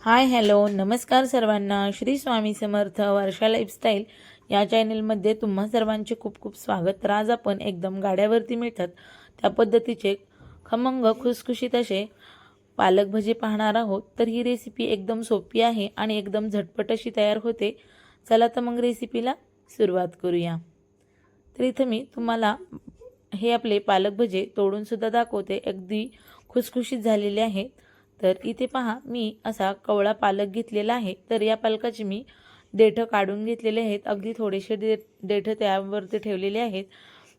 Hi hello नमस्कार सर्वांना। श्री स्वामी समर्थ वर्षा lifestyle या चॅनलमध्ये तुम्हा सर्वांचे खूप खूप स्वागत। तर आज आपण एकदम गाड्यावरती मिळतात त्या पद्धतीचे खमंग खुसखुशीत असे पालक भजी पाहणार आहोत। तर ही रेसिपी एकदम सोपी आहे आणि एकदम झटपट अशी तयार होते। चला तर मग रेसिपीला सुरुवात करूया। तर इथे मी तुम्हाला हे आपले पालक भजे तोडून सुद्धा दाखवते, अगदी खुसखुशीत झालेले आहेत। तर इथे पहा मी असा कवळा पालक घेतलेला आहे। तर या पालकाचे मी देठ काढून घेतलेले आहेत, अगदी थोडेसे देठ त्यावरती ठेवलेले आहेत।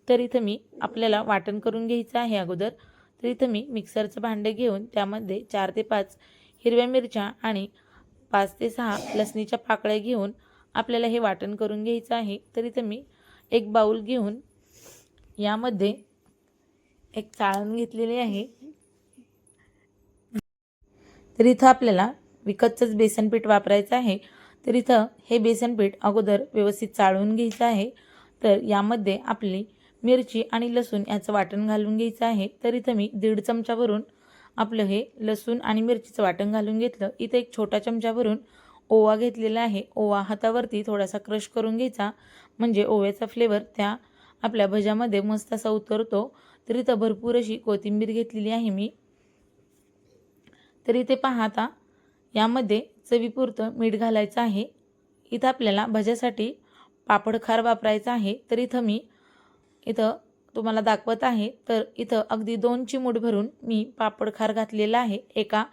तर इथे मी आपल्याला वाटण करून घ्यायचं आहे अगोदर। तर इथे मी मिक्सरचं भांडे घेऊन त्यामध्ये 4 ते 5 हिरव्या मिरच्या आणि 5 ते 6 लसणीच्या पाकळ्या घेऊन आपल्याला हे वाटण करून घ्यायचं आहे। तर इथे मी एक बाउल घेऊन यामध्ये एक चाळण घेतलेली आहे। तर इथं आपल्याला विकतचंच बेसन पीठ वापरायचं आहे। तर इथं हे बेसन पीठ अगोदर व्यवस्थित चाळून घ्यायचं आहे। तर यामध्ये आपली मिरची आणि लसूण याचं वाटण घालून घ्यायचं आहे। तर इथं मी 1.5 चमचा भरून आपलं हे लसूण आणि मिरचीचं वाटण घालून घेतलं। इथं एक छोटा चमचा भरून ओवा घेतलेला आहे। ओवा हातावरती थोडासा क्रश करून घ्यायचा, म्हणजे ओव्याचा फ्लेवर त्या आपल्या भज्यामध्ये मस्त असा उतरतो। तर इथं भरपूर अशी कोथिंबीर घेतलेली आहे मी। तर इथे पहा आता यामध्ये चवीपुरतं मीठ घालायचं आहे। इथं आपल्याला भज्यासाठी पापड खार वापरायचा आहे। तर इथं तुम्हाला दाखवत आहे। तर इथं अगदी 2 चिमूट भरून मी पापड खार घातलेला आहे एका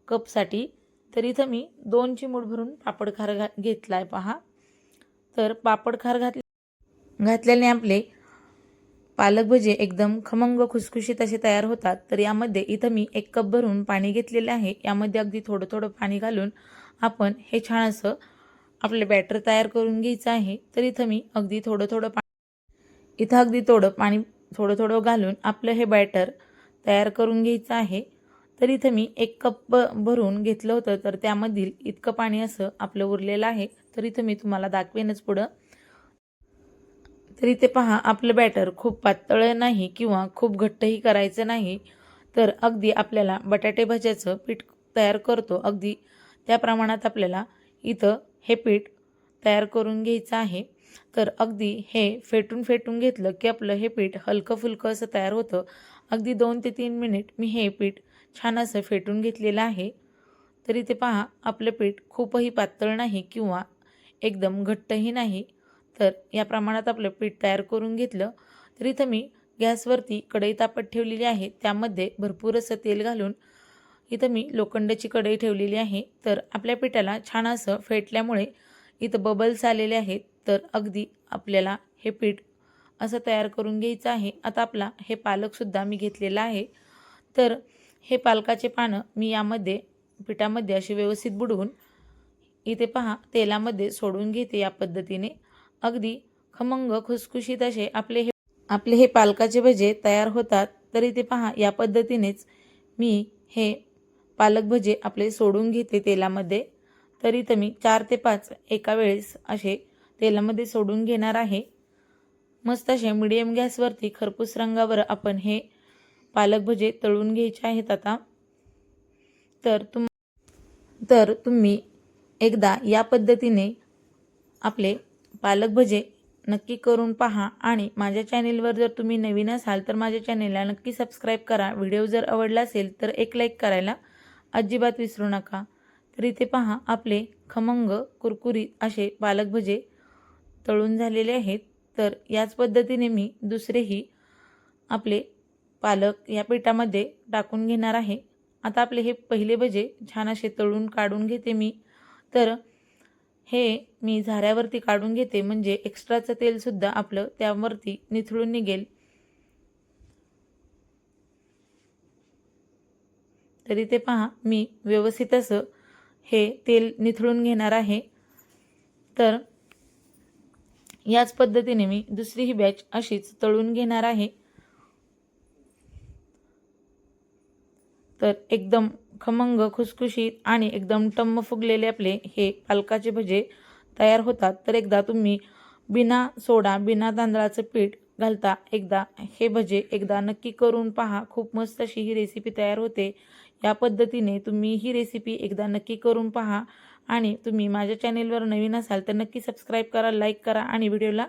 कपसाठी। तर इथं मी 2 चिमूट भरून पापड खार घेतलाय पहा। तर पापड खार घातल्याने आपले पालक भजे एकदम खमंग खुसखुशीत असे तयार होतात। तर यामध्ये इथं मी 1 कप भरून पाणी घेतलेले आहे। यामध्ये अगदी थोडं थोडं पाणी घालून आपण हे छान असं आपले बॅटर तयार करून घ्यायचं आहे। तर इथं मी अगदी थोडं थोडं पाणी थोडं थोडं घालून आपलं हे बॅटर तयार करून घ्यायचं आहे। तर इथं मी 1 कप भरून घेतलं होतं, तर त्यामधील इतकं पाणी असं आपलं उरलेलं आहे। तर इथं मी तुम्हाला दाखवेनच पुढं। तर इथे पहा आपलं बॅटर खूप पातळ नाही किंवा खूप घट्टही करायचं नाही। तर अगदी आपल्याला बटाटे भज्याचं पीठ तयार करतो अगदी त्या प्रमाणात आपल्याला इथं हे पीठ तयार करून घ्यायचं आहे। तर अगदी हे फेटून घेतलं की आपलं हे पीठ हलकं फुलकं असं तयार होतं। अगदी 2 ते 3 मिनिट मी हे पीठ छान असं फेटून घेतलेलं आहे। तर इथे पहा आपलं पीठ खूपही पातळ नाही किंवा एकदम घट्टही नाही। तर या प्रमाणात आपलं पीठ तयार करून घेतलं। तर इथं मी गॅसवरती कढई तापत ठेवलेली आहे, त्यामध्ये भरपूर असं तेल घालून इथं मी लोखंडाची कढई ठेवलेली आहे। तर आपल्या पिठाला छान असं फेटल्यामुळे इथं बबल्स आलेले आहेत। तर अगदी आपल्याला हे पीठ असं तयार करून घ्यायचं आहे। आता आपला हे पालकसुद्धा मी घेतलेला आहे। तर हे पालकाचे पानं मी यामध्ये पिठामध्ये असे व्यवस्थित बुडवून इथे पहा तेलामध्ये सोडून घेते या पद्धतीने। अगदी खमंग खुसखुशीत असे आपले हे पालकाचे भजे तयार होतात। तर इथे पहा या पद्धतीनेच मी हे पालक भजे आपले सोडून घेते तेलामध्ये। तर इथं मी 4 ते 5 एका वेळेस असे तेलामध्ये सोडून घेणार आहे। मस्त असे मीडियम गॅसवरती खरपूस रंगावर आपण हे पालक भजे तळून घ्यायचे आहेत आता। तर तुम्ही एकदा या पद्धतीने आपले पालक भजे नक्की करून पहा। आणि माझ्या चॅनेलवर जर तुम्ही नवीन असाल तर माझ्या चॅनेलला नक्की सबस्क्राईब करा। व्हिडिओ जर आवडला असेल तर एक लाईक करायला अजिबात विसरू नका। तर इथे पहा आपले खमंग कुरकुरीत असे पालक भजे तळून झालेले आहेत। तर याच पद्धतीने मी दुसरेही आपले पालक या पिठामध्ये टाकून घेणार आहे। आता आपले हे पहिले भजे छान असे तळून काढून घेते मी। तर हे मी झाऱ्यावरती काढून घेते, म्हणजे एक्स्ट्राचं तेलसुद्धा आपलं त्यावरती निथळून निघेल। तर इथे पहा मी व्यवस्थित असं हे तेल निथळून घेणार आहे। तर याच पद्धतीने मी दुसरी ही बॅच अशीच तळून घेणार आहे। तर एकदम खमंग खुसखुशीत आणि एकदम टम्म फुगलेले आपले हे पालकाचे भजे तयार होतात। तर एकदा तुम्ही बिना सोडा बिना तांदळाचं पीठ घालता एकदा हे भजे एकदा नक्की करून पहा. खूप मस्त अशी ही रेसिपी तयार होते. या पद्धतीने तुम्ही ही रेसिपी एकदा नक्की करून पहा. आणि तुम्ही माझ्या चॅनेलवर नवीन असाल तर नक्की सबस्क्राईब करा, लाईक करा आणि व्हिडिओला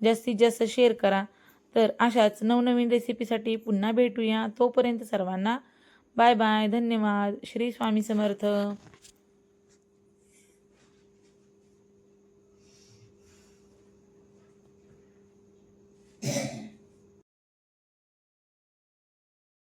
जास्तीत जास्त शेअर करा. तर अशाच नवनवीन रेसिपीसाठी पुन्हा भेटूया. तोपर्यंत सर्वांना बाय बाय. धन्यवाद. श्री स्वामी समर्थ.